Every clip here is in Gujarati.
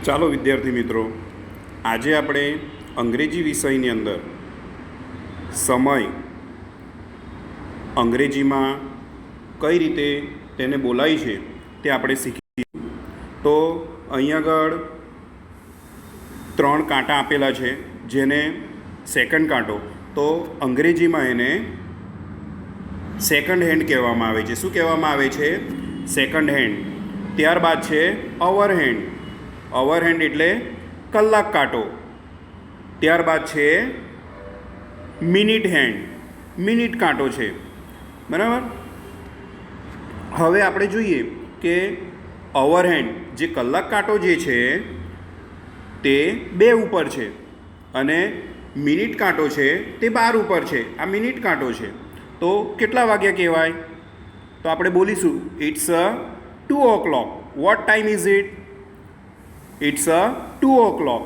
ચાલો વિદ્યાર્થી મિત્રો, આજે આપણે અંગ્રેજી વિષયની અંદર સમય અંગ્રેજીમાં કઈ રીતે તેને બોલાય છે તે આપણે શીખીએ. તો અહીં આગળ 3 કાંટા આપેલા છે, જેને સેકન્ડ કાંટો, તો અંગ્રેજીમાં એને સેકન્ડ હેન્ડ કહેવામાં આવે છે. શું કહેવામાં આવે છે? Second hand. ત્યારબાદ છે અવર હેન્ડ. અવર હેન્ડ એટલે કલાક કાંટો. ત્યારબાદ છે મિનિટ હેન્ડ. મિનિટ કાંટો છે, બરાબર. હવે આપણે જોઈએ કે અવર હેન્ડ જે કલાક કાંટો જે છે તે 2 ઉપર છે અને મિનિટ કાંટો છે તે 12 ઉપર છે. આ મિનિટ કાંટો છે, તો કેટલા વાગ્યા કહેવાય? તો આપણે બોલીશું it's 2 o'clock. What time is it? It's 2 o'clock.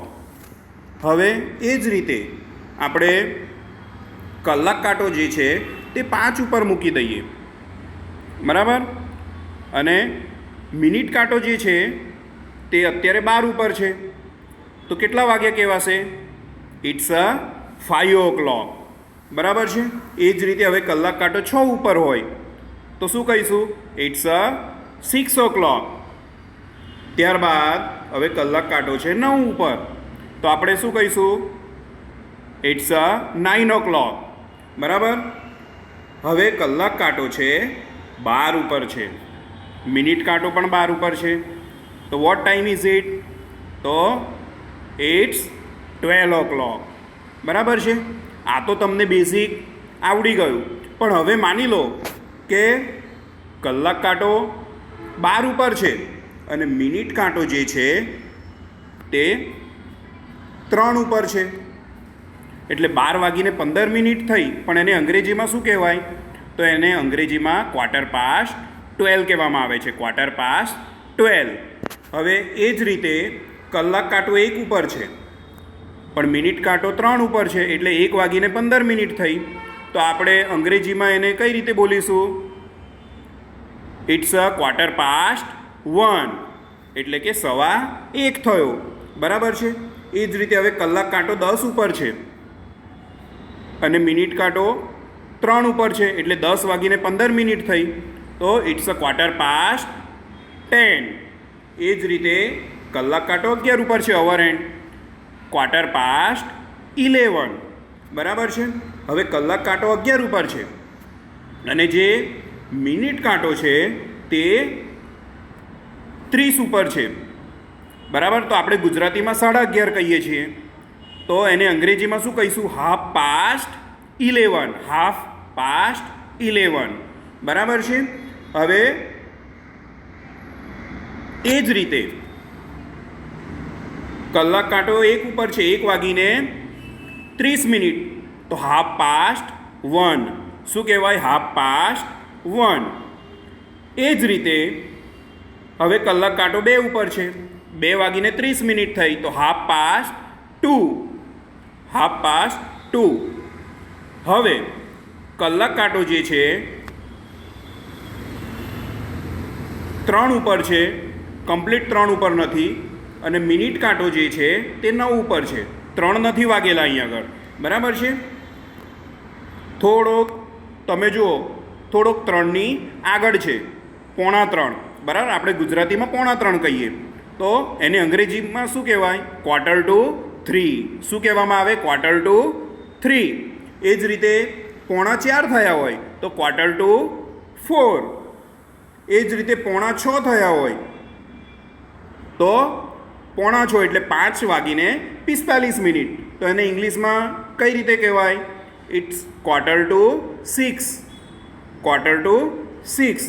હવે એ જ રીતે આપણે કલાક કાંટો જે છે તે 5 ઉપર મૂકી દઈએ, બરાબર. અને મિનિટ કાંટો જે છે તે અત્યારે 12 ઉપર છે, તો કેટલા વાગ્યા કહેવાશે? ઇટ્સ 5 o'clock, બરાબર છે. એ જ રીતે હવે કલાક કાંટો 6 ઉપર હોય તો શું કહીશું? It's 6 o'clock. ત્યારબાદ હવે કલાક કાંટો છે 9 ઉપર, તો આપણે શું કહીશું? ઇટ્સ 9 o'clock, બરાબર. હવે કલાક કાંટો છે 12 ઉપર છે, મિનિટ કાંટો પણ 12 ઉપર છે, તો વોટ ટાઈમ ઇઝ ઇટ? તો ઇટ્સ 12 o'clock, બરાબર છે. આ તો તમને બેઝિક આવડી ગયું. પણ હવે માની લો કે કલાક કાંટો 12 ઉપર છે અને મિનિટ કાંટો જે છે તે 3 ઉપર છે, એટલે 12:15 થઈ, પણ એને અંગ્રેજીમાં શું કહેવાય? તો એને અંગ્રેજીમાં 12:15 કહેવામાં આવે છે. 12:15. હવે એ જ રીતે કલાક કાંટો 1 ઉપર છે પણ મિનિટ કાંટો 3 ઉપર છે, એટલે 1:15 થઈ, તો આપણે અંગ્રેજીમાં એને કઈ રીતે બોલીશું? ઇટ્સ 1:15, એટલે કે 1:15 થયો, બરાબર છે. એ જ રીતે હવે કલાક કાંટો 10 ઉપર છે અને મિનિટ કાંટો 3 ઉપર છે, એટલે 10:15 થઈ, તો ઇટ્સ 10:15. એ જ રીતે કલાક કાંટો 11 ઉપર છે, અવર હેન્ડ, 11:15, બરાબર છે. હવે કલાક કાંટો 11 ઉપર છે અને જે મિનિટ કાંટો છે તે 30 ઉપર છે, બરાબર. તો આપણે ગુજરાતીમાં 11:30 કહીએ છીએ, તો એને અંગ્રેજીમાં શું કહીશું? 11:30. 11:30, બરાબર છે. હવે એ જ રીતે કલાક કાંટો 1 ઉપર છે, 1:30, તો 1:30. શું કહેવાય? 1:30. એ જ રીતે હવે કલાક કાંટો 2 ઉપર છે, 2:30 થઈ, તો 1:30. 1:30. હવે કલાક કાંટો જે છે 3 ઉપર છે, કમ્પ્લીટ 3 ઉપર નથી, અને મિનિટ કાંટો જે છે તે 9 ઉપર છે. 3 નથી વાગેલા અહીં આગળ, બરાબર છે. થોડોક તમે જુઓ, થોડોક 3ની આગળ છે, 2:45, બરાબર. આપણે ગુજરાતીમાં 2:45 કહીએ, તો એને અંગ્રેજીમાં શું કહેવાય? 2:45. શું કહેવામાં આવે? 2:45. એ જ રીતે 3:45 થયા હોય તો 4:45. એ જ રીતે 5:45 થયા હોય તો 5:45, એટલે 5:45. તો એને ઇંગ્લિશમાં કઈ રીતે કહેવાય? ઇટ્સ 5:45. 5:45.